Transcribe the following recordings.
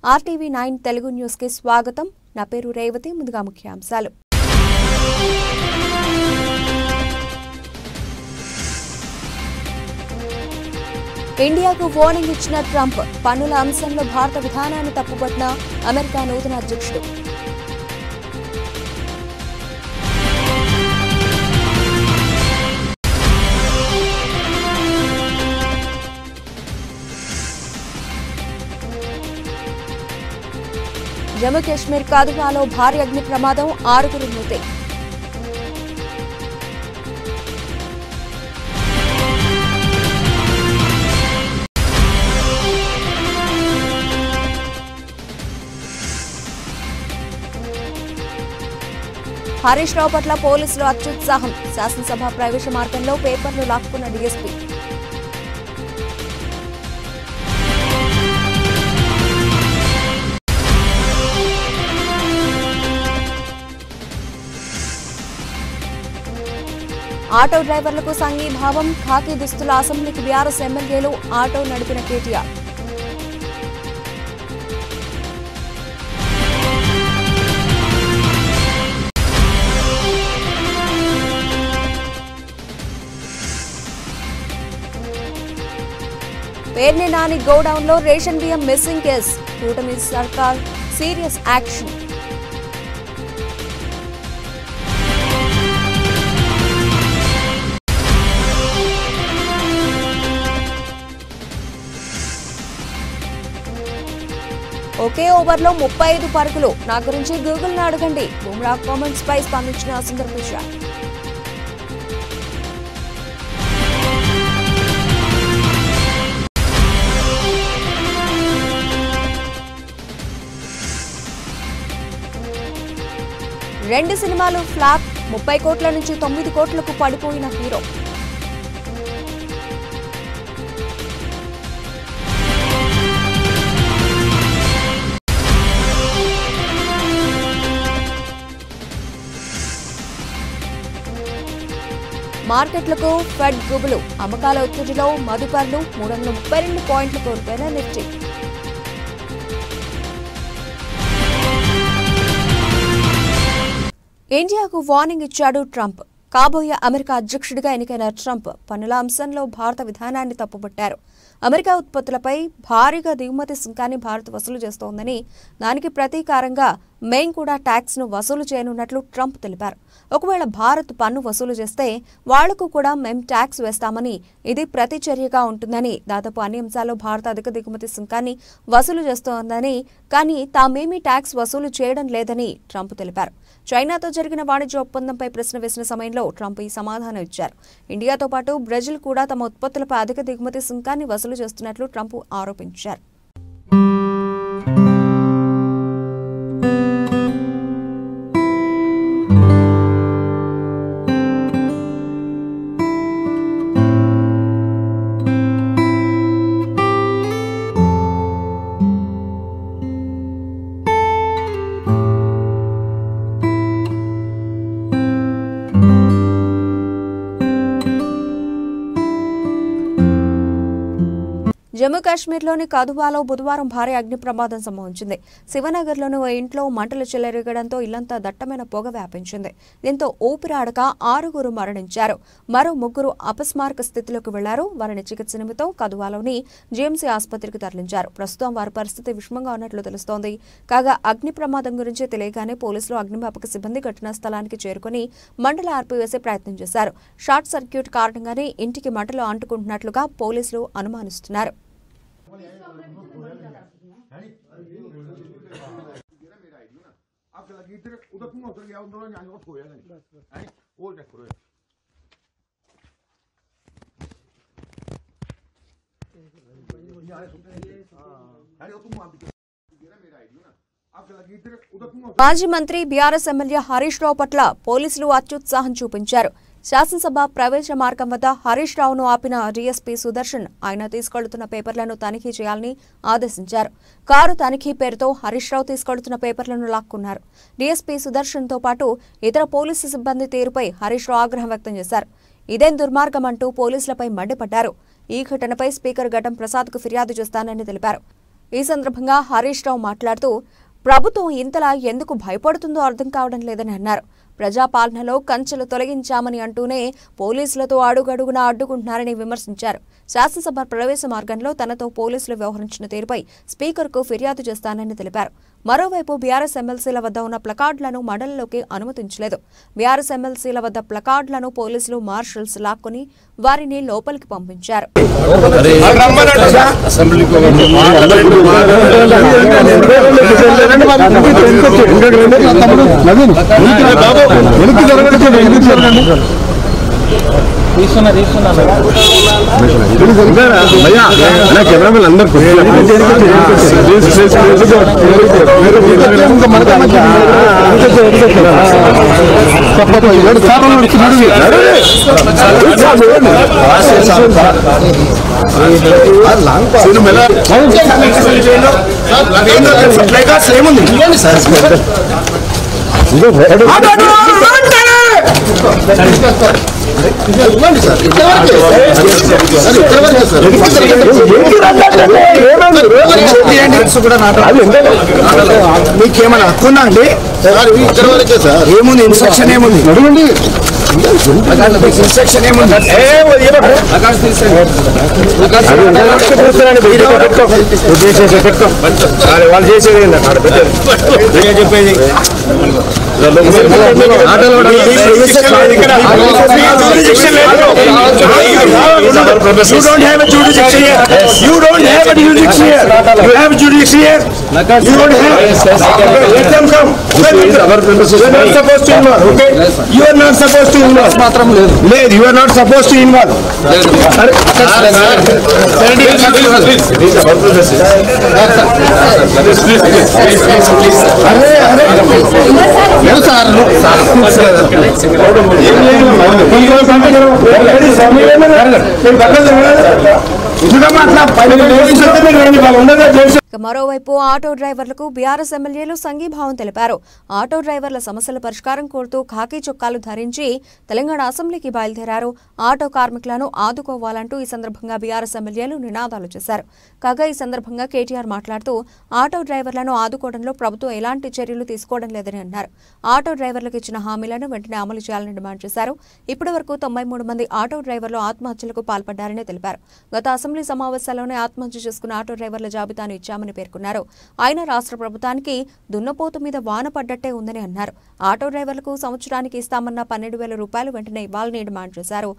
RTV9 Telugu news కి స్వాగతం. నా పేరు రేవతి. ముందుగా ముఖ్యాంశాలు. ఇండియాకు వార్నింగ్ ఇచ్చిన ట్రంప్. పన్నుల అంశంలో భారత విధానాన్ని తప్పుపట్టిన అమెరికా నూతన అధ్యక్షుడు. జమ్మూ కాశ్మీర్ కాదువాలో భారీ అగ్ని ప్రమాదం, 6 మృతి. హరీష్ రావు పట్ల పోలీసులు అత్యుత్సాహం. శాసనసభ ప్రవేశ మార్గంలో పేపర్లు లాక్కున్న డీఎస్పీ. ఆటో డ్రైవర్లకు సంఘీభావం. ఖాకీ దుస్తుల అసెంబ్లీకి బీఆర్ఎస్ ఎమ్మెల్యేలు, ఆటో నడిపిన కేటీఆర్. పేర్ని నాని గోడౌన్లో రేషన్ బియ్యం మిస్సింగ్ కేసు. కూటమి సర్కార్ సీరియస్ యాక్షన్. ఒకే ఓవర్లో 35 పరుగులు. నా గురించి గూగుల్ ను అడగండి. బుమ్రా కామెంట్స్ పై స్పందించిన సుందర్ పిచాయ్. రెండు సినిమాలు ఫ్లాప్. 30 కోట్ల నుంచి 9 కోట్లకు పడిపోయిన హీరో. మార్కెట్లకు ఫెడ్ గుబులు. అమ్మకాల ఒత్తిడిలో మదుపర్లు. 332 పాయింట్లు కోల్పోయిన నిఫ్టీ. ఇండియాకు వార్నింగ్ ఇచ్చాడు ట్రంప్. కాబోయే అమెరికా అధ్యక్షుడిగా ఎన్నికైన ట్రంప్ పన్నుల అంశంలో భారత విధానాన్ని తప్పుపట్టారు. అమెరికా ఉత్పత్తులపై భారీగా దిగుమతి సుంకాన్ని భారత్ వసూలు చేస్తోందని, దానికి ప్రతీకారంగా మేం కూడా ట్యాక్స్ ను వసూలు చేయనున్నట్లు ట్రంప్ తెలిపారు. ఒకవేళ భారత్ పన్ను వసూలు చేస్తే వాళ్లకు కూడా మేం ట్యాక్స్ వేస్తామని, ఇది ప్రతిచర్యగా ఉంటుందని, దాదాపు అన్ని అంశాల్లో భారత్ అధిక దిగుమతి సుంకాన్ని వసూలు చేస్తోందని, కానీ తామేమీ ట్యాక్స్ వసూలు చేయడం లేదని ట్రంప్ తెలిపారు. చైనాతో జరిగిన వాణిజ్య ఒప్పందంపై ప్రశ్న వేసిన సమయంలో ట్రంప్ ఈ సమాధానం ఇచ్చారు. ఇండియాతో పాటు బ్రెజిల్ కూడా తమ ఉత్పత్తులపై అధిక దిగుమతి సుంకాన్ని వసూలు చేస్తున్నట్లు ట్రంప్ ఆరోపించారు. జమ్మూ కాశ్మీర్లోని కథువాలో బుధవారం భారీ అగ్ని ప్రమాదం సంభవించింది. శివనగర్లోని ఓ ఇంట్లో మంటలు చెలరేగడంతో ఇల్లంతా దట్టమైన పొగ వ్యాపించింది. దీంతో ఊపిరాడక 6 మరణించారు. మరో 3 అపస్మారక స్థితిలోకి వెళ్లారు. వారిని చికిత్స నిమిత్తం కథువాలోని జీఎంసీ ఆసుపత్రికి తరలించారు. ప్రస్తుతం వారి పరిస్థితి విషమంగా ఉన్నట్లు తెలుస్తోంది. కాగా అగ్ని ప్రమాదం గురించి తెలియగానే పోలీసులు, అగ్నిమాపక సిబ్బంది ఘటనా స్థలానికి చేరుకుని మంటలు ఆర్పివేసే ప్రయత్నం చేశారు. షార్ట్ సర్క్యూట్ కారణంగానే ఇంటికి మంటలు అంటుకుంటున్నట్లుగా పోలీసులు అనుమానిస్తున్నారు. మాజీ మంత్రి బీఆర్ఎస్ ఎమ్మెల్యే హరీష్ రావు పట్ల పోలీసులు అత్యుత్సాహం చూపించారు. శాసనసభ ప్రవేశ మార్గం వద్ద హరీష్ రావును ఆపిన డీఎస్పీ సుదర్శన్ ఆయన తీసుకెళ్తున్న పేపర్లను తనిఖీ చేయాలని ఆదేశించారు. కారు తనిఖీ పేరుతో హరీష్ రావు తీసుకెళ్తున్న పేపర్లను లాక్కున్నారు. డీఎస్పీ సుదర్శన్ తో పాటు ఇతర పోలీసు సిబ్బంది తీరుపై హరీష్ రావు ఆగ్రహం వ్యక్తం చేశారు. ఇదేం దుర్మార్గం అంటూ పోలీసులపై మండిపడ్డారు. ఈ ఘటనపై స్పీకర్ గడ్డం ప్రసాద్ కు ఫిర్యాదు చేస్తానని తెలిపారు. ఈ సందర్భంగా హరీష్ రావు మాట్లాడుతూ ప్రభుత్వం ఇంతలా ఎందుకు భయపడుతుందో అర్థం కావడం లేదని అన్నారు. ప్రజాపాలనలో కంచెలు తొలగించామని అంటూనే పోలీసులతో అడుగడుగునా అడ్డుకుంటున్నారని విమర్శించారు. శాసనసభ ప్రవేశ మార్గంలో తనతో పోలీసులు వ్యవహరించిన తీరుపై స్పీకర్కు ఫిర్యాదు చేస్తానని తెలిపారు. మరోవైపు బీఆర్ఎస్ ఎమ్మెల్సీల వద్ద ఉన్న ప్లకార్డులను మండలిలోకి అనుమతించలేదు. బీఆర్ఎస్ ఎమ్మెల్సీల వద్ద ప్లకార్డులను పోలీసులు మార్షల్స్ లాక్కొని వారిని లోపలికి పంపించారు. మీకేమైనా హక్కుందా అండి? ఏముంది ఇన్స్ట్రక్షన్ ఏముంది? ఇన్స్ట్రక్షన్ ఏముంది? వాళ్ళు చేసేది చెప్పేది You don't have a jurisdiction here. You don't have a jurisdiction here. You have jurisdiction here. You don't have. Let them come. You are not supposed to involve. Okay. You are not supposed to involve. Led. You are not supposed to involve. మరోవైపు auto డ్రైవర్లకు BRS ఎమ్మెల్యేలు సంఘీభావం తెలిపారు. Auto డ్రైవర్ల సమస్యల పరిష్కారం కోరుతూ ఖాకీ చొక్కాలు ధరించి తెలంగాణ అసెంబ్లీకి బయలుదేరారు. ఆటో కార్మికులను ఆదుకోవాలంటూ ఈ సందర్భంగా బీఆర్ఎస్ ఎమ్మెల్యేలు నినాదాలు చేశారు. కాగా ఈ సందర్భంగా కేటీఆర్ మాట్లాడుతూ ఆటో డ్రైవర్లను ఆదుకోవడంలో ప్రభుత్వం ఎలాంటి చర్యలు తీసుకోవడం లేదని అన్నారు. ఆటో డ్రైవర్లకు ఇచ్చిన హామీలను వెంటనే అమలు చేయాలని డిమాండ్ చేశారు. ఇప్పటి వరకు 93 మంది ఆటో డ్రైవర్లు ఆత్మహత్యలకు పాల్పడ్డారని తెలిపారు. గత అసెంబ్లీ సమావేశాల్లోనే ఆత్మహత్య చేసుకున్న ఆటో డ్రైవర్ల జాబితాను ఇచ్చామని పేర్కొన్నారు. ఆయన రాష్ట్ర ప్రభుత్వానికి దున్నపోతు మీద వాన పడ్డట్టే ఉందని అన్నారు. ఆటో డ్రైవర్లకు సంవత్సరానికి ఇస్తామన్న 12,000 రూపాయలు వెంటనే ఇవ్వాలని డిమాండ్ చేశారు.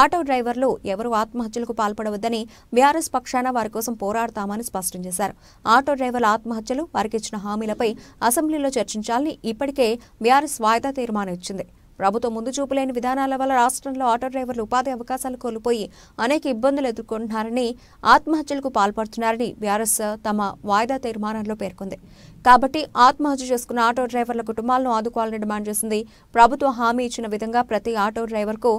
ఆటో డ్రైవర్లు ఎవరూ ఆత్మహత్యలకు పాల్పడవద్దని బీఆర్ఎస్ పక్షాన వారి కోసం పోరాడతామని స్పష్టం చేశారు. ఆటో డ్రైవర్ల ఆత్మహత్యలు, వారికి ఇచ్చిన హామీలపై అసెంబ్లీలో చర్చించాలని ఇప్పటికే బీఆర్ఎస్ వాయిదా తీర్మానం ఇచ్చింది. ప్రభుత్వం ముందు చూపులేని విధానాల వల్ల రాష్ట్రంలో ఆటో డ్రైవర్లు ఉపాధి అవకాశాలు కోల్పోయి అనేక ఇబ్బందులు ఎదుర్కొంటున్నారని, ఆత్మహత్యలకు పాల్పడుతున్నారని బీఆర్ఎస్ తమ వాయిదా తీర్మానంలో పేర్కొంది. కాబట్టి ఆత్మహత్య చేసుకున్న ఆటో డ్రైవర్ల కుటుంబాలను ఆదుకోవాలని డిమాండ్ చేసింది. ప్రభుత్వం హామీ ఇచ్చిన విధంగా ప్రతి ఆటో డ్రైవర్కు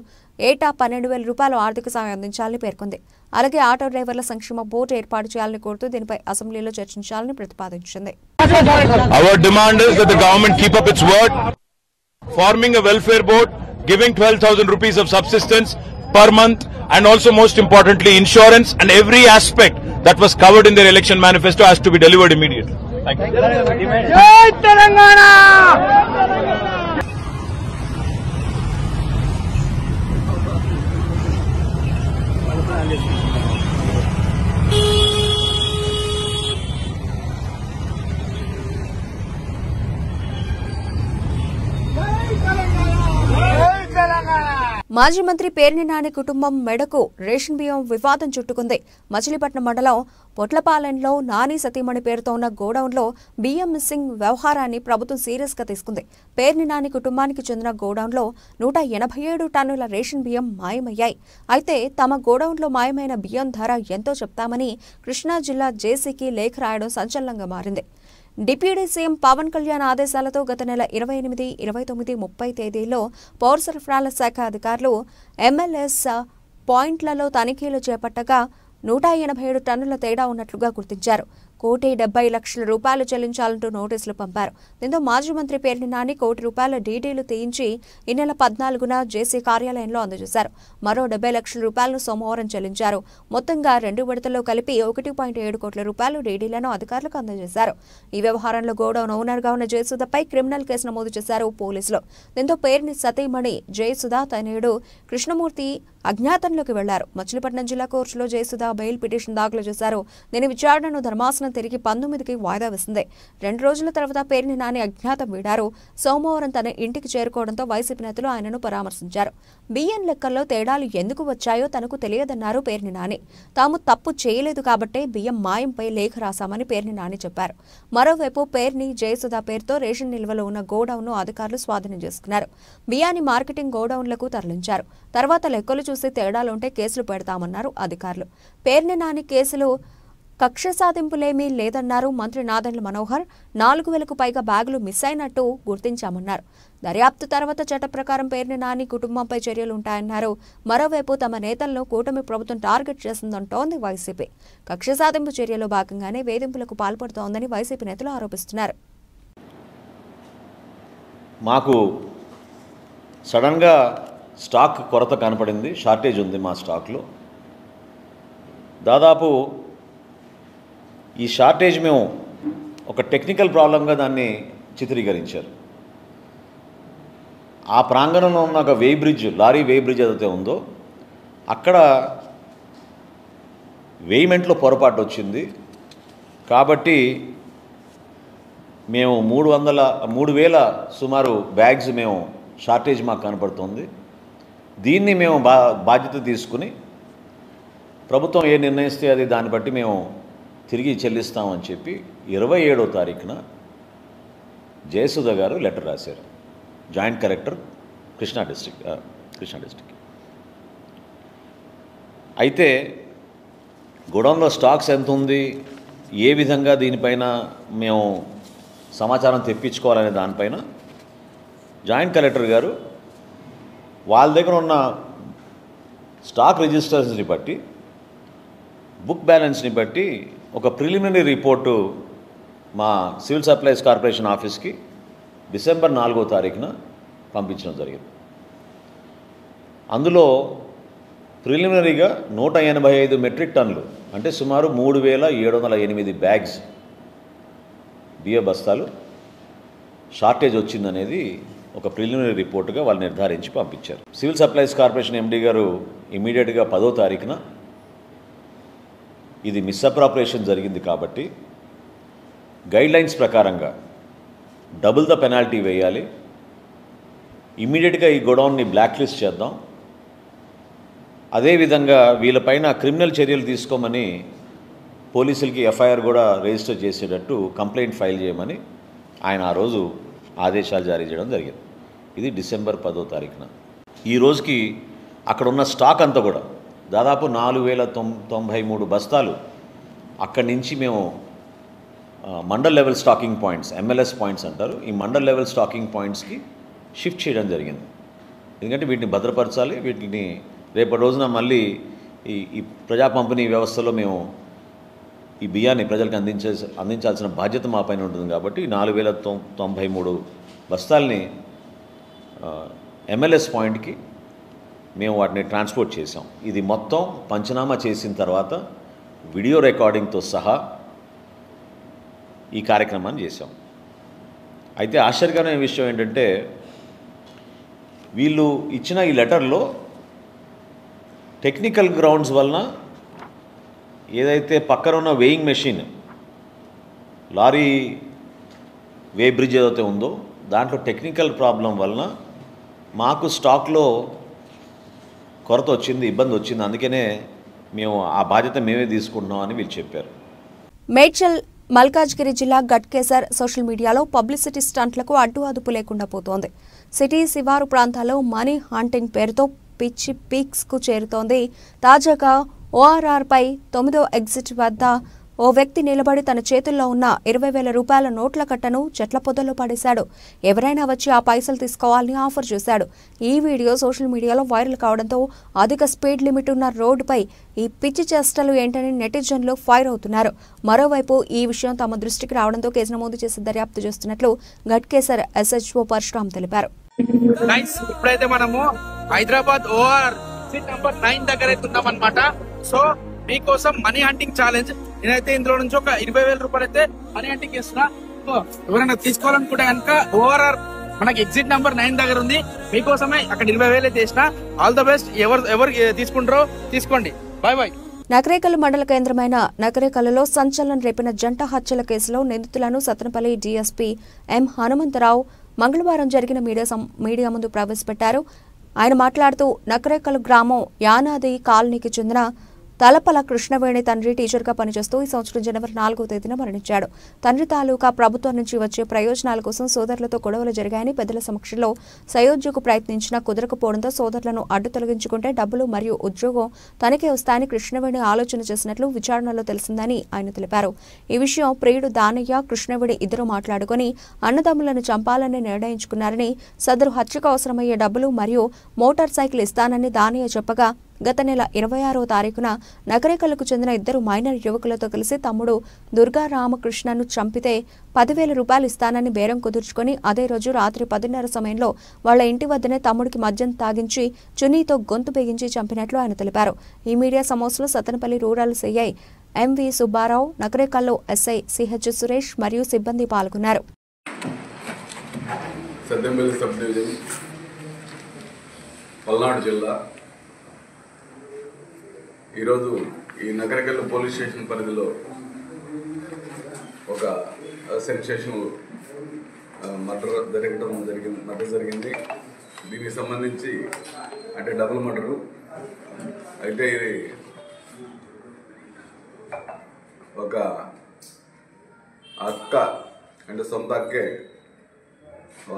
ఏటా 12,000 రూపాయలు ఆర్థిక సాయం అందించాలని పేర్కొంది. అలాగే ఆటో డ్రైవర్ల సంక్షేమ బోర్డు ఏర్పాటు చేయాలని కోరుతూ దీనిపై అసెంబ్లీలో చర్చించాలని ప్రతిపాదించింది. Forming a welfare board, giving 12,000 rupees of subsistence per month, and also most importantly insurance, and every aspect that was covered in their election manifesto has to be delivered immediately. Thank you. Jai Telangana! మాజీ మంత్రి పేర్ని నాని కుటుంబం మెడకు ration బియ్యం వివాదం చుట్టుకుంది. మచిలీపట్నం మండలం పొట్లపాలెంలో నాని సతీమణి పేరుతో ఉన్న గోడౌన్లో బియ్యం మిస్సింగ్ వ్యవహారాన్ని ప్రభుత్వం సీరియస్ గా తీసుకుంది. పేర్ని నాని కుటుంబానికి చెందిన గోడౌన్లో 187 టన్నుల రేషన్ బియ్యం మాయమయ్యాయి. అయితే తమ గోడౌన్లో మాయమైన బియ్యం ధర ఎంతో చెప్తామని కృష్ణా జిల్లా జేసీకి లేఖ రాయడం సంచలనంగా మారింది. డిప్యూటీ సీఎం పవన్ కళ్యాణ్ ఆదేశాలతో గత నెల 28, 29, 30 తేదీల్లో పౌర సరఫరాల శాఖ అధికారులు ఎంఎల్ఎస్ పాయింట్లలో తనిఖీలు చేపట్టగా 187 టన్నుల తేడా ఉన్నట్లుగా గుర్తించారు. ₹1,70,00,000 చెల్లించాలంటూ నోటీసులు పంపారు. దీంతో మాజీ మంత్రి పేర్ని నాని ₹1,00,00,000 డీడీలు తీయించి ఈ నెల 14న జేసీ కార్యాలయంలో అందజేశారు. మరో ₹70,00,000 సోమవారం చెల్లించారు. మొత్తంగా 2 విడతల్లో కలిపి ₹1.7 కోట్ల డీడీలను అధికారులకు అందజేశారు. ఈ వ్యవహారంలో గోడౌన్ ఓనర్గా ఉన్న జయసుధపై క్రిమినల్ కేసు నమోదు చేశారు పోలీసులు. దీంతో పేర్ని సతీమణి జయసుధ తనయుడు కృష్ణమూర్తి అజ్ఞాతంలోకి వెళ్లారు. మచిలీపట్నం జిల్లా కోర్టులో జయసుధ బెయిల్ పిటిషన్ దాఖలు చేశారు. దీని విచారణను ధర్మాసనం తిరిగి 19కి వాయిదా వేసింది. 2 రోజుల తర్వాత పేర్ని నాని అజ్ఞాతం వీడారు. సోమవారం తన ఇంటికి చేరుకోవడంతో వైసీపీ నేతలు ఆయనను పరామర్శించారు. బియ్యం లెక్కల్లో తేడాలు ఎందుకు వచ్చాయో తనకు తెలియదన్నారు పేర్ని నాని. తాము తప్పు చేయలేదు కాబట్టే బియ్యం మాయంపై లేఖ రాశామని పేర్ని నాని చెప్పారు. మరోవైపు పేర్ని జయసుధ పేరుతో రేషన్ నిల్వలో ఉన్న గోడౌన్ను అధికారులు స్వాధీనం చేసుకున్నారు. బియ్యాన్ని మార్కెటింగ్ గోడౌన్లకు తరలించారు. తర్వాత లెక్కలు చూసి తేడాలుంటే కేసులు పెడతామన్నారు అధికారులు. పేర్ని నాని కేసులు కక్ష సాధింపులేమీ లేదన్నారు మంత్రి నాదెండ్ల మనోహర్. 4,000కు పైగా బ్యాగులు మిస్ అయినట్టు గుర్తించామన్నారు. దర్యాప్తు తర్వాత చట్ట ప్రకారం పేర్ని నాని కుటుంబంపై చర్యలుంటాయన్నారు. మరోవైపు తమ నేతలను కూటమి ప్రభుత్వం టార్గెట్ చేసిందంటోంది వైసీపీ. కక్ష సాధింపు చర్యలో భాగంగానే వేధింపులకు పాల్పడుతోందని వైసీపీ నేతలు ఆరోపిస్తున్నారు. మాకు సడన్గా స్టాక్ కొరత కనపడింది, షార్టేజ్ ఉంది మా స్టాక్లో. దాదాపు ఈ షార్టేజ్ మేము ఒక టెక్నికల్ ప్రాబ్లంగా దాన్ని చిత్రీకరించారు. ఆ ప్రాంగణంలో ఉన్న ఒక లారీ వే బ్రిడ్జ్ ఏదైతే ఉందో అక్కడ వేయిమెంట్లో పొరపాటు వచ్చింది. కాబట్టి మేము 3,000 సుమారు బ్యాగ్స్ మేము షార్టేజ్ మాకు కనపడుతుంది. దీన్ని మేము బాధ్యత తీసుకుని ప్రభుత్వం ఏ నిర్ణయిస్తే అది దాన్ని బట్టి మేము తిరిగి చెల్లిస్తామని చెప్పి 27వ తారీఖున జయసుధ గారు లెటర్ రాశారు. Joint collector Krishna district. అయితే గోడౌన్లో స్టాక్స్ ఎంత ఉంది, ఏ విధంగా దీనిపైన మేము సమాచారం తెప్పించుకోవాలనే దానిపైన జాయింట్ కలెక్టర్ గారు వాళ్ళ దగ్గర ఉన్న స్టాక్ రిజిస్టర్స్ని బట్టి, బుక్ బ్యాలెన్స్ని బట్టి ఒక ప్రిలిమినరీ రిపోర్టు మా సివిల్ సప్లైస్ కార్పొరేషన్ ఆఫీస్కి డిసెంబర్ 4వ తారీఖున పంపించడం జరిగింది. అందులో ప్రిలిమినరీగా 185 మెట్రిక్ టన్నులు అంటే సుమారు 3,708 బ్యాగ్స్ బియ్య బస్తాలు షార్టేజ్ వచ్చిందనేది ఒక ప్రిలిమినరీ రిపోర్టుగా వాళ్ళు నిర్ధారించి పంపించారు. సివిల్ సప్లైస్ కార్పొరేషన్ ఎండీ గారు ఇమీడియట్గా 10వ తారీఖున ఇది మిస్అప్రాపరేషన్ జరిగింది కాబట్టి గైడ్లైన్స్ ప్రకారంగా డబుల్ ద పెనాల్టీ వేయాలి, ఇమీడియట్గా ఈ గోడౌన్ని బ్లాక్ లిస్ట్ చేద్దాం, అదేవిధంగా వీళ్ళపైన క్రిమినల్ చర్యలు తీసుకోమని పోలీసులకి ఎఫ్ఐఆర్ కూడా రిజిస్టర్ చేసేటట్టు కంప్లైంట్ ఫైల్ చేయమని ఆయన ఆ రోజు ఆదేశాలు జారీ చేయడం జరిగింది. ఇది డిసెంబర్ 10వ తారీఖున. ఈ రోజుకి అక్కడ ఉన్న స్టాక్ అంతా కూడా దాదాపు 4,093 బస్తాలు అక్కడి నుంచి మేము mandal level stocking points, MLS points అంటారు, ఈ మండల్ లెవెల్ స్టాకింగ్ పాయింట్స్కి షిఫ్ట్ చేయడం జరిగింది. ఎందుకంటే వీటిని భద్రపరచాలి, వీటిని రేపటి రోజున మళ్ళీ ఈ ప్రజా పంపిణీ వ్యవస్థలో మేము ఈ బియ్యాన్ని ప్రజలకు అందించాల్సిన బాధ్యత మా పైన ఉంటుంది. కాబట్టి 4,093 బస్తాల్ని MLS పాయింట్కి మేము వాటిని ట్రాన్స్పోర్ట్ చేసాం. ఇది మొత్తం పంచనామా చేసిన తర్వాత వీడియో రికార్డింగ్తో సహా ఈ కార్యక్రమాన్ని చేసాం. అయితే ఆశ్చర్యకరమైన విషయం ఏంటంటే వీళ్ళు ఇచ్చిన ఈ లెటర్లో టెక్నికల్ గ్రౌండ్స్ వలన ఏదైతే పక్కన ఉన్న వేయింగ్ మెషిన్ లారీ వే బ్రిడ్జ్ ఏదైతే ఉందో దాంట్లో టెక్నికల్ ప్రాబ్లం వలన మాకు స్టాక్లో కొరత వచ్చింది, ఇబ్బంది వచ్చింది, అందుకనే మేము ఆ బాధ్యత మేమే తీసుకుంటున్నాం అని వీళ్ళు చెప్పారు. మేడ్చల్ మల్కాజ్గిరి జిల్లా గట్కేసర్ సోషల్ మీడియాలో పబ్లిసిటీ స్టంట్లకు అడ్డు అదుపు లేకుండా పోతోంది. సిటీ శివారు ప్రాంతాల్లో మనీ హాంటింగ్ పేరుతో పిచ్చి పీక్స్కు చేరుతోంది. తాజాగా ORR పై 9వ ఎగ్జిట్ వద్ద ఓ వ్యక్తి నిలబడి తన చేతుల్లో ఉన్న 20,000 రూపాయల నోట్ల కట్టను చెట్ల పొదల్లో పడేశాడు. ఎవరైనా వచ్చి ఆ పైసలు తీసుకోవాలని ఆఫర్ చేశాడు. ఈ వీడియో సోషల్ మీడియాలో వైరల్ కావడంతో అధిక స్పీడ్ లిమిట్ ఉన్న రోడ్డుపై ఈ పిచ్చి చేష్టలు ఏంటని నెటిజన్లు ఫైర్ అవుతున్నారు. మరోవైపు ఈ విషయం తమ దృష్టికి రావడంతో కేసు నమోదు చేసి దర్యాప్తు చేస్తున్నట్లు ఘట్కేసర్ SHO పరశురామ్ తెలిపారు. ఇప్పుడైతే మనము హైదరాబాద్ ఓఆర్ సీట్ నంబర్ 9 దగ్గర అయితే ఉన్నామన్నమాట. సో మీకోసం మనీ హంటింగ్ ఛాలెంజ్. నేనైతే ఇందులో నుంచి ఒక 20,000 రూపాయలు అయితే మనీ హంటింగ్ చేస్తున్నా. ఎవరైనా తీసుకోవాలనుకుంటే కనుక ఓఆర్ఆర్ మనకి ఎగ్జిట్ నంబర్ 9 దగ్గర ఉంది. మీకోసమే అక్కడ 20,000 అయితే చేసిన. All the best. ఎవరు తీసుకుంటారో తీసుకోండి. Bye bye. నకరేకల్ మండల కేంద్రమైన నకరేకల్లో సంచలనం రేపిన జంట హత్యల కేసులో నిందితులను సత్తెనపల్లి DSP M హనుమంతరావు మంగళవారం జరిగిన మీడియా ముందు ప్రవేశపెట్టారు. ఆయన మాట్లాడుతూ నకరేకల్ గ్రామం యానాది కాలనీకి చెందిన తలపల కృష్ణవేణి తండ్రి టీచర్గా పనిచేస్తూ ఈ సంవత్సరం జనవరి 4వ తేదీన మరణించాడు. తండ్రి తాలూకా ప్రభుత్వం నుంచి వచ్చే ప్రయోజనాల కోసం సోదరులతో గొడవలు జరిగాయని పెద్దల సమక్షంలో సయోధ్యకు ప్రయత్నించినా కుదరకపోవడంతో సోదరులను అడ్డు తొలగించుకుంటే డబ్బులు మరియు ఉద్యోగం తనకే వస్తాయని కృష్ణవేణి ఆలోచన చేసినట్లు విచారణలో తెలిసిందని ఆయన తెలిపారు. ఈ విషయం ప్రియుడు దానయ్య, కృష్ణవేణి ఇద్దరు మాట్లాడుకుని అన్నదమ్ములను చంపాలని నిర్ణయించుకున్నారని, సదరు హత్యకు అవసరమయ్యే డబ్బులు మరియు మోటార్ సైకిల్ ఇస్తానని దానయ్య చెప్పగా గత నెల 26వ తారీఖున నకరేకల్కు చెందిన ఇద్దరు మైనర్ యువకులతో కలిసి తమ్ముడు దుర్గా రామకృష్ణను చంపితే 10,000 రూపాయలు ఇస్తానని బేరం కుదుర్చుకుని అదే రోజు రాత్రి 10:30 సమయంలో వాళ్ల ఇంటి వద్దనే తమ్ముడికి మద్యం తాగించి చున్నీతో గొంతు బిగించి చంపినట్లు ఆయన తెలిపారు. ఈ మీడియా సమావేశంలో Sattenapalli rural CI MV Subbarao, నకరేకల్లో SI CH సురేష్ మరియు సిబ్బంది పాల్గొన్నారు. సత్తెనపల్లి సబ్ డివిజన్ పల్నాడు జిల్లా ఈరోజు ఈ నకరేకల్ పోలీస్ స్టేషన్ పరిధిలో ఒక సెన్సేషనల్ మర్డర్ జరిగింది. దీనికి సంబంధించి అంటే డబుల్ మర్డరు. అయితే ఇది ఒక అక్క అంటే సొంత అక్కే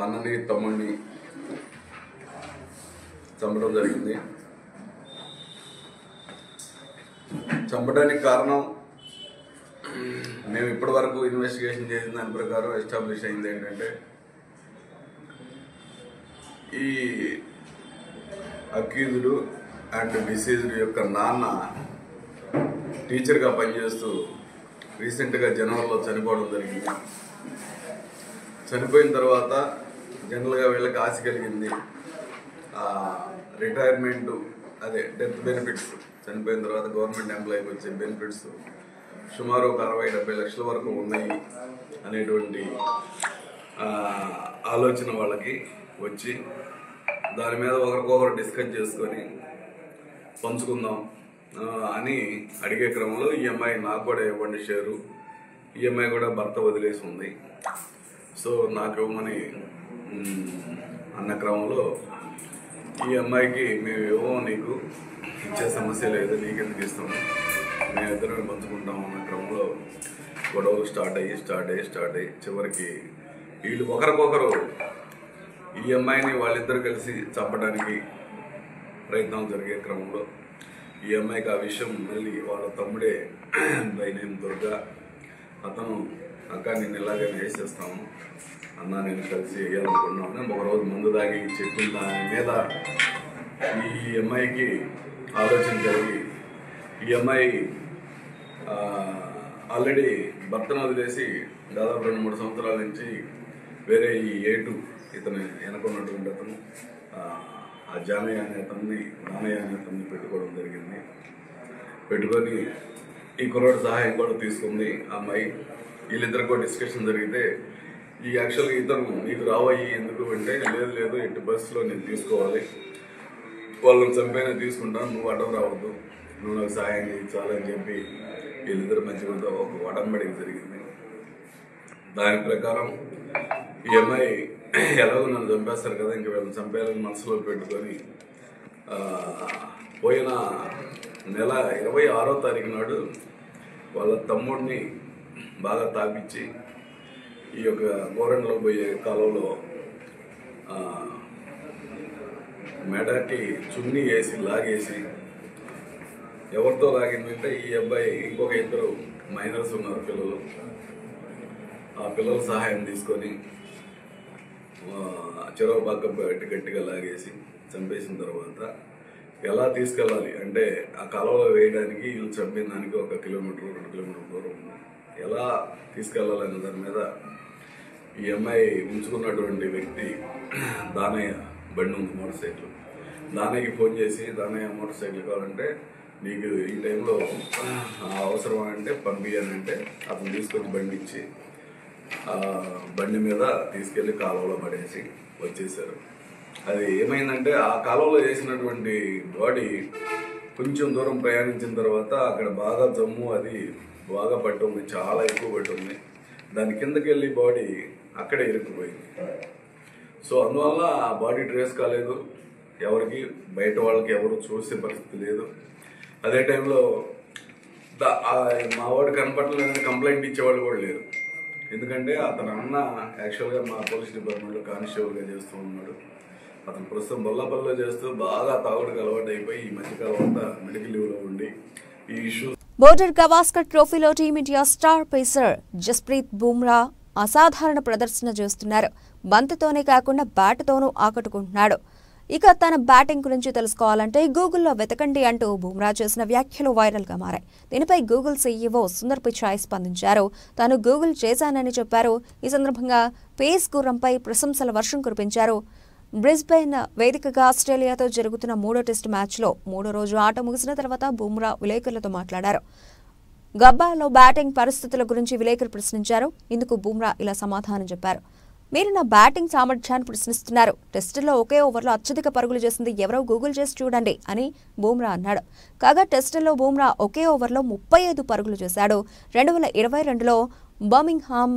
అన్నని తమ్ముడిని చంపడం జరిగింది. చంపడానికి కారణం మేము ఇప్పటి వరకు ఇన్వెస్టిగేషన్ చేసిన దాని ప్రకారం ఎస్టాబ్లిష్ అయింది ఏంటంటే ఈ అక్యూజ్డ్ అండ్ డిసీజ్డ్ యొక్క నాన్న టీచర్గా పనిచేస్తూ రీసెంట్గా జనవరిలో చనిపోవడం జరిగింది. చనిపోయిన తర్వాత జనరల్గా వీళ్ళకి ఆశ కలిగింది రిటైర్మెంట్, అదే డెత్ బెనిఫిట్స్. చనిపోయిన తర్వాత గవర్నమెంట్ ఎంప్లాయీకి వచ్చే బెనిఫిట్స్ సుమారు ఒక 60-70 లక్షల వరకు ఉన్నాయి అనేటువంటి ఆలోచన వాళ్ళకి వచ్చి దాని మీద ఒకరికొకరు డిస్కస్ చేసుకొని పంచుకుందాం అని అడిగే క్రమంలో ఈ అమ్మాయి నాకు కూడా ఇవ్వండి షేరు, ఈ అమ్మాయి కూడా భర్త వదిలేసి ఉంది, సో నాకు ఇవ్వమని అన్న క్రమంలో ఈ అమ్మాయికి మేము ఇవ్వము, నీకు ఇచ్చే సమస్య లేదు, నీకెందుకు ఇస్తాము, మేము ఇద్దరం పంచుకుంటాము అన్న క్రమంలో గొడవలు స్టార్ట్ అయ్యి చివరికి వీళ్ళు ఒకరికొకరు ఈ అమ్మాయిని వాళ్ళిద్దరు కలిసి చంపడానికి ప్రయత్నాలు జరిగే క్రమంలో ఈ అమ్మాయికి ఆ విషయం మళ్ళీ వాళ్ళ తమ్ముడే బైనేం దుర్గా, అతను అక్క నేను ఇలాగైనా వేసేస్తాము అన్న, నేను కలిసి వేయాలనుకున్నాను. ఒకరోజు ముందు దాగి చెప్పిన దాని మీద ఈ అమ్మాయికి ఆలోచన కలిగి ఈ అమ్మాయి ఆల్రెడీ భర్తను వదిలేసి దాదాపు 2-3 సంవత్సరాల నుంచి వేరే ఈ ఏటు ఇతను వెనకున్నటువంటి అతను ఆ జానయ్య అనే అతన్ని పెట్టుకోవడం జరిగింది. పెట్టుకొని ఈ కుర్రాడు సహాయం కూడా తీసుకుంది ఆ అమ్మాయి. వీళ్ళిద్దరికి కూడా డిస్కషన్ జరిగితే ఈ యాక్చువల్గా ఇతను నీకు రావయ్యి ఎందుకు అంటే లేదు ఎట్టి బస్సులో నేను తీసుకోవాలి, వాళ్ళని చంపైనా తీసుకుంటాను, నువ్వు అడ్డం రావద్దు, నువ్వు నాకు సహాయం చేయించాలని చెప్పి వీళ్ళిద్దరు మంచిగా ఒక వడంబడికి జరిగింది. దాని ప్రకారం ఈ అమ్మాయి ఎలాగో నన్ను చంపేస్తారు కదా, ఇంక వీళ్ళని చంపేయాలని మనసులో పెట్టుకొని పోయిన నెల 26వ తారీఖు నాడు వాళ్ళ తమ్ముడిని బాగా తాపించి ఈ యొక్క గోరంలో పోయే కాలంలో మెడకి చున్నీ వేసి లాగేసి, ఎవరితో లాగిందంటే ఈ అబ్బాయి ఇంకొక ఇద్దరు మైనర్స్ ఉన్నారు పిల్లలు. ఆ పిల్లల సహాయం తీసుకొని చెరువు పక్క గట్టిగా లాగేసి చంపేసిన తర్వాత ఎలా తీసుకెళ్ళాలి అంటే ఆ కాలువలో వేయడానికి వీళ్ళు చంపిన దానికి 1 కిలోమీటర్ 2 కిలోమీటర్ దూరం ఉంది. ఎలా తీసుకెళ్లాలనే దాని మీద ఈ అమ్మాయి ఉంచుకున్నటువంటి వ్యక్తి దానయ్య బండి ఉంది, మోటార్ సైకిల్. దానయ్యకి ఫోన్ చేసి, దానయ్య మోటార్ సైకిల్ కావాలంటే నీకు ఈ టైంలో అవసరం అంటే పంపించానంటే అతను తీసుకొని బండి ఇచ్చి బండి మీద తీసుకెళ్లి కాలువలో పడేసి వచ్చేసారు. అది ఏమైందంటే ఆ కాలువలో వేసినటువంటి బాడీ కొంచెం దూరం ప్రయాణించిన తర్వాత అక్కడ బాగా జమ్ము అది బాగా పట్టుంది, చాలా ఎక్కువ పట్టుంది. దాని కిందకి వెళ్ళి బాడీ అక్కడే ఇరుక్కుపోయింది. సో అందువల్ల ఆ బాడీ ట్రేస్ కాలేదు, ఎవరికి బయట వాళ్ళకి ఎవరు చూసే పరిస్థితి లేదు. అదే టైంలో మా వాడు కనపడలేదని కంప్లైంట్ ఇచ్చేవాళ్ళు కూడా లేరు. ఎందుకంటే అతను అన్న యాక్చువల్గా మా పోలీస్ డిపార్ట్మెంట్లో కానిస్టేబుల్గా చేస్తూ ఉన్నాడు. అతను ప్రస్తుతం బొల్లపల్లిలో చేస్తూ బాగా తాగుడుకు అలవాటు అయిపోయి ఈ మధ్యకాలం అంతా మెడికల్ లీవ్లో ఉండి ఈ ఇష్యూ. బోర్డర్ గవాస్కర్ ట్రోఫీలో team India star pacer Jasprit Bumrah అసాధారణ ప్రదర్శన చేస్తున్నారు. బంతితోనే కాకుండా బ్యాట్తోనూ ఆకట్టుకుంటున్నాడు. ఇక తన బ్యాటింగ్ గురించి తెలుసుకోవాలంటే గూగుల్లో వెతకండి అంటూ బుమ్రా చేసిన వ్యాఖ్యలు వైరల్గా మారాయి. దీనిపై గూగుల్ సీఈఓ సుందర్ పిచాయ్ స్పందించారు. తాను గూగుల్ చేశానని చెప్పారు. ఈ సందర్భంగా పేస్ గుర్రంపై ప్రశంసల వర్షం కురిపించారు. బ్రిస్బెన్ వేదికగా ఆస్ట్రేలియాతో జరుగుతున్న 3వ టెస్టు మ్యాచ్లో 3వ రోజు ఆట ముగిసిన తర్వాత బుమ్రా విలేకరులతో మాట్లాడారు. గబ్బాలో బ్యాటింగ్ పరిస్థితుల గురించి విలేకరులు ప్రశ్నించారు. ఇందుకు బుమ్రా ఇలా సమాధానం చెప్పారు. మీరు నా బ్యాటింగ్ సామర్థ్యాన్ని ప్రశ్నిస్తున్నారు. టెస్టులో ఒకే ఓవర్లో అత్యధిక పరుగులు చేసింది ఎవరో గూగుల్ చేసి చూడండి అని బుమ్రా అన్నాడు. కాగా టెస్టులో బుమ్రా ఒకే ఓవర్లో 35 పరుగులు చేశాడు. 2022లో బర్మింగ్హామ్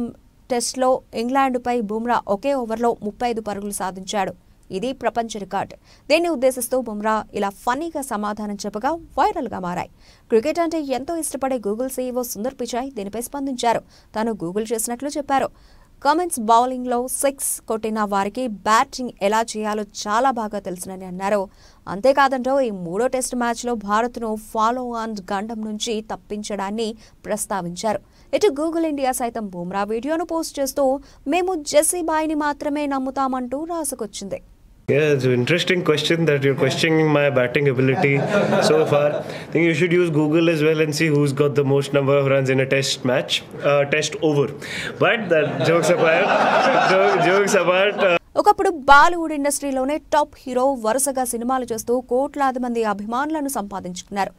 టెస్టులో ఇంగ్లాండ్పై బుమ్రా ఒకే ఓవర్లో 35 పరుగులు సాధించాడు. ఇది ప్రపంచ రికార్డు. దీన్ని ఉద్దేశిస్తూ బుమ్రా ఇలా ఫన్నీగా సమాధానం చెప్పగా వైరల్గా మారాయి. క్రికెట్ అంటే ఎంతో ఇష్టపడే గూగుల్ సీఈఓ సుందర్ పిచాయ్ దీనిపై స్పందించారు. తాను గూగుల్ చేసినట్లు చెప్పారు. కామెంట్స్ బౌలింగ్లో 6 కొట్టిన వారికి బ్యాటింగ్ ఎలా చేయాలో చాలా బాగా తెలుసునని అన్నారు. అంతేకాదంటూ ఈ 3వ టెస్టు మ్యాచ్లో భారత్ను ఫాలో ఆన్ గండం నుంచి తప్పించడాన్ని ప్రస్తావించారు. ఇటు గూగుల్ ఇండియా సైతం బుమ్రా వీడియోను పోస్ట్ చేస్తూ మేము జెస్సీ బాయ్ని మాత్రమే నమ్ముతామంటూ రాసుకొచ్చింది. Yeah, it's an interesting question that you're questioning my batting ability so far. I think you should use Google as well and see who's got the most number of runs in a test match, test over. But that jokes apart. ఒకప్పుడు Bollywood ఇండస్ట్రీలోనే top hero వరుసగా సినిమాలు చేస్తూ కోట్లాది మంది అభిమానులను సంపాదించుకున్నారు.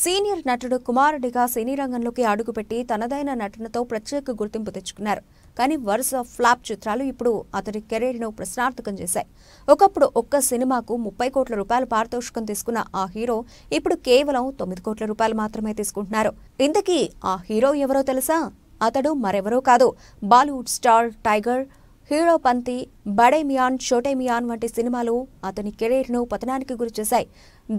Senior నటుడు కుమారుడిగా సినీ రంగంలోకి అడుగుపెట్టి తనదైన నటనతో ప్రత్యేక గుర్తింపు తెచ్చుకున్నారు. కానీ వరుస ఫ్లాప్ చిత్రాలు ఇప్పుడు అతడి కెరీర్ను ప్రశ్నార్థకం చేశాయి. ఒకప్పుడు ఒక్క సినిమాకు 30 కోట్ల రూపాయల పారితోషికం తీసుకున్న ఆ హీరో ఇప్పుడు కేవలం 9 కోట్ల రూపాయలు మాత్రమే తీసుకుంటున్నారు. ఇంతకీ ఆ హీరో ఎవరో తెలుసా? అతడు మరెవరో కాదు, బాలీవుడ్ స్టార్ టైగర్. హీరో పంతి, బడే మియాన్, చోటే మియాన్ వంటి సినిమాలు అతని కెరీర్ను పతనానికి గురిచేశాయి.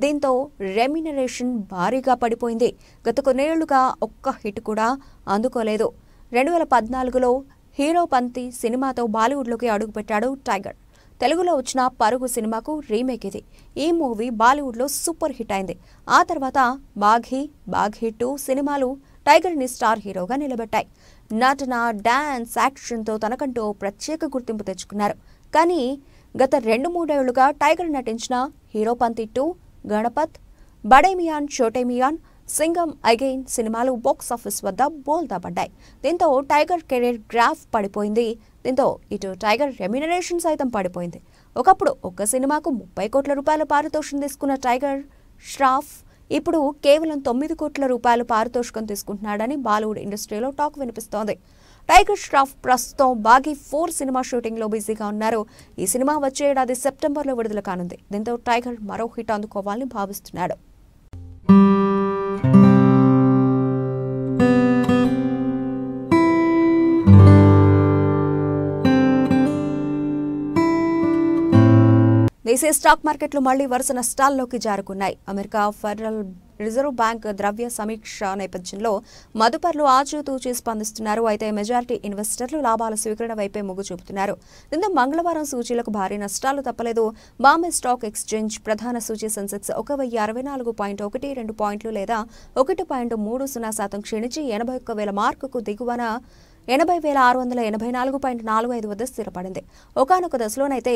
దీంతో రెమ్యునరేషన్ భారీగా పడిపోయింది. గత కొన్నేళ్లుగా ఒక్క హిట్ కూడా అందుకోలేదు. 2014లో హీరో పంతి సినిమాతో బాలీవుడ్లోకి అడుగుపెట్టాడు టైగర్. తెలుగులో వచ్చిన పరుగు సినిమాకు రీమేక్ ఇది. ఈ మూవీ బాలీవుడ్లో సూపర్ హిట్ అయింది. ఆ తర్వాత బాఘీ, బాఘీ 2 సినిమాలు టైగర్ని స్టార్ హీరోగా నిలబెట్టాయి. నటన, డాన్స్, యాక్షన్తో తనకంటూ ప్రత్యేక గుర్తింపు తెచ్చుకున్నారు. కానీ గత 2-3 ఏళ్లుగా టైగర్ నటించిన హీరో పంతి 2, గణపత్, బడే మియాన్, చోటే మియాన్, సింగం అగైన్ సినిమాలు బాక్సాఫీస్ వద్ద బోల్తా పడ్డాయి. దీంతో టైగర్ కెరీర్ గ్రాఫ్ పడిపోయింది. దీంతో ఇటు టైగర్ రెమ్యునరేషన్ సైతం పడిపోయింది. ఒకప్పుడు ఒక్క సినిమాకు 30 కోట్ల రూపాయల పారితోషికం తీసుకున్న టైగర్ ష్రాఫ్ ఇప్పుడు కేవలం 9 కోట్ల రూపాయల పారితోషికం తీసుకుంటున్నాడని బాలీవుడ్ ఇండస్ట్రీలో టాక్ వినిపిస్తోంది. టైగర్ ష్రాఫ్ ప్రస్తుతం బాఘీ 4 సినిమా షూటింగ్లో బిజీగా ఉన్నారు. ఈ సినిమా వచ్చే ఏడాది సెప్టెంబర్లో విడుదల కానుంది. దీంతో టైగర్ మరో హిట్ అందుకోవాలని భావిస్తున్నాడు. దేశీయ స్టాక్ మార్కెట్లు మళ్లీ వరుస నష్టాల్లోకి జారుకున్నాయి. అమెరికా ఫెడరల్ రిజర్వ్ బ్యాంక్ ద్రవ్య సమీక్ష నేపథ్యంలో మదుపర్లు ఆచూతూచి స్పందిస్తున్నారు. అయితే మెజారిటీ ఇన్వెస్టర్లు లాభాల స్వీకరణ వైపే మొగ్గు చూపుతున్నారు. దీంతో మంగళవారం సూచీలకు భారీ నష్టాలు తప్పలేదు. బాంబే స్టాక్ ఎక్స్చేంజ్ ప్రధాన సూచీ సెన్సెక్స్ 1064.12 పాయింట్లు లేదా 1.30% క్షీణించి 81,000 మార్కుకు దిగువన 80,684.45 వద్ద స్థిరపడింది. ఒకానొక దశలోనైతే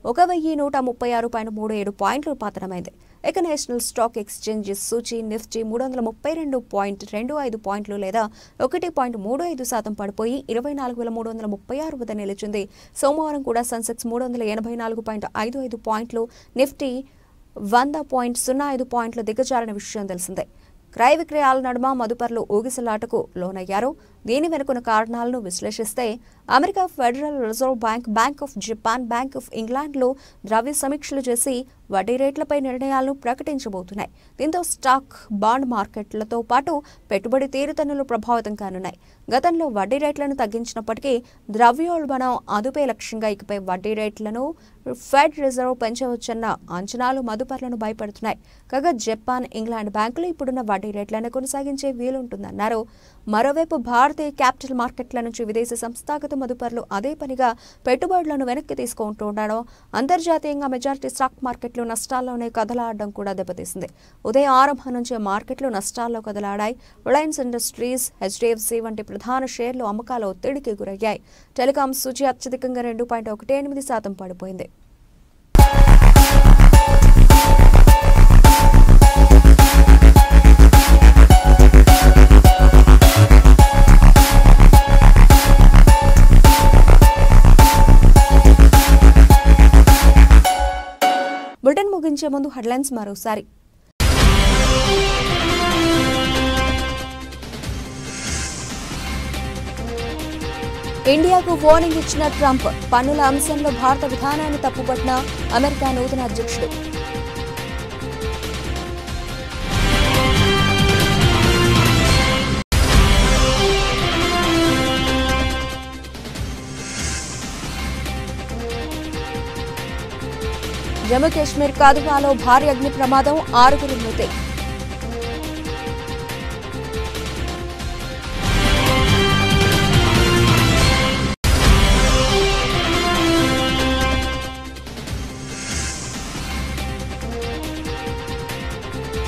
1,136.37 పాయింట్లు పతనమైంది. ఇక నేషనల్ స్టాక్ ఎక్స్చేంజ్ సూచీ నిఫ్టీ 332.25 పాయింట్లు లేదా 1.35% పడిపోయి 24,336 వద్ద నిలిచింది. సోమవారం కూడా సెన్సెక్స్ 384.55 పాయింట్లు, నిఫ్టీ 100.05 పాయింట్లు దిగజారిన విషయం తెలిసిందే. క్రయ విక్రయాల నడుమ మదుపర్లు ఊగిసలాటకు లోనయ్యారు. దీని వెనుకున్న కారణాలను విశ్లేషిస్తే America federal reserve bank, bank of Japan, bank of ఇంగ్లాండ్లో ద్రవ్య సమీక్షలు చేసి వడ్డీ రేట్లపై నిర్ణయాలను ప్రకటించబోతున్నాయి. దీంతో స్టాక్, బాండ్ మార్కెట్లతో పాటు పెట్టుబడి తీరుతెన్నులు ప్రభావితం కానున్నాయి. గతంలో వడ్డీ రేట్లను తగ్గించినప్పటికీ ద్రవ్యోల్బణం అదుపే లక్ష్యంగా ఇకపై వడ్డీ రేట్లను ఫెడ్ రిజర్వ్ పెంచవచ్చన్న అంచనాలు మదుపర్లను భయపెడుతున్నాయి. కాగా జపాన్, ఇంగ్లాండ్ బ్యాంకులు ఇప్పుడున్న వడ్డీ రేట్లను కొనసాగించే వీలుంటుందన్నారు. మరోవైపు భారతీయ క్యాపిటల్ మార్కెట్ల నుంచి విదేశీ సంస్థాగత మదుపర్లు అదే పనిగా పెట్టుబడులను వెనక్కి తీసుకుంటుండడం, అంతర్జాతీయంగా మెజారిటీ స్టాక్ మార్కెట్లు నష్టాల్లోనే కదలాడడం కూడా దెబ్బతీసింది. ఉదయం ఆరంభం నుంచి మార్కెట్లు నష్టాల్లో కదలాడాయి. రిలయన్స్ ఇండస్ట్రీస్, హెచ్డిఎఫ్సి వంటి ప్రధాన షేర్లు అమ్మకాల ఒత్తిడికి గురయ్యాయి. టెలికాం సూచీ అత్యధికంగా 2.18% పడిపోయింది. బులెటిన్ ముగించే ముందు హెడ్లైన్స్ మరోసారి. ఇండియాకు వార్నింగ్ ఇచ్చిన ట్రంప్, పన్నుల అంశంలో భారత విధానాన్ని తప్పుపట్టిన అమెరికా నూతన అధ్యక్షుడు. జమ్మూ కాశ్మీర్ కాదువాలో భారీ అగ్ని ప్రమాదం, 6 మృతి.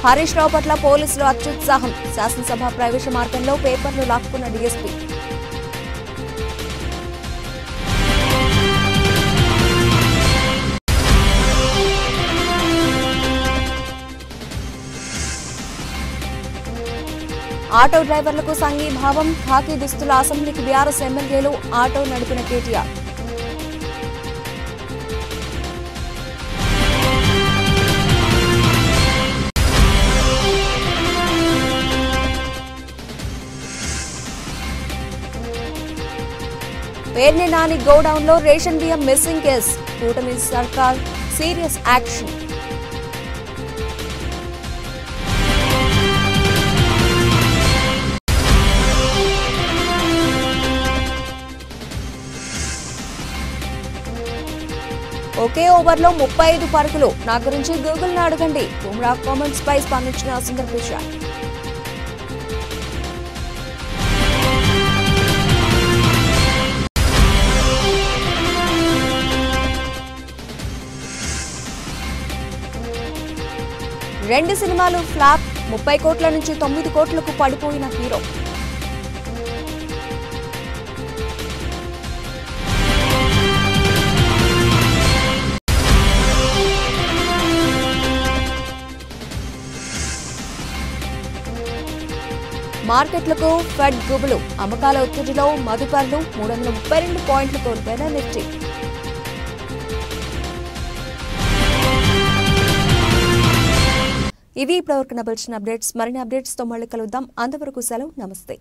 హరీష్ రావు పట్ల పోలీసులు అత్యుత్సాహం, శాసనసభ ప్రవేశ మార్గంలో పేపర్లు లాక్కున్న డీఎస్పీ. ఆటో డ్రైవర్లకు సంఘీభావం, ఖాకీ దుస్తుల అసెంబ్లీకి బీఆర్ఎస్ ఎమ్మెల్యేలు, ఆటో నడిపిన కేటీఆర్. పేర్ని నాని గోడౌన్లో రేషన్ బియ్యం మిస్సింగ్ కేసు, కూటమి సర్కార్ సీరియస్ యాక్షన్. ఒకే ఓవర్లో 35 పరుగులు, నా గురించి గూగుల్ ను అడగండి. బుమ్రా కామెంట్స్ పై స్పందించిన సుందర్ పిచాయ్. రెండు సినిమాలు ఫ్లాప్, 30 కోట్ల నుంచి 9 కోట్లకు పడిపోయిన హీరో. మార్కెట్లకు ఫెడ్ గుబులు, అమ్మకాల ఒత్తిడిలో మదుపర్లు 332 పాయింట్లు కోల్పోయిన నిఫ్టీ. ఇవి ఇప్పటివరకు బులెటిన్ అప్డేట్స్. మరిన్ని అప్డేట్స్తో మళ్ళీ కలుద్దాం. అంతవరకు సెలవు, నమస్తే.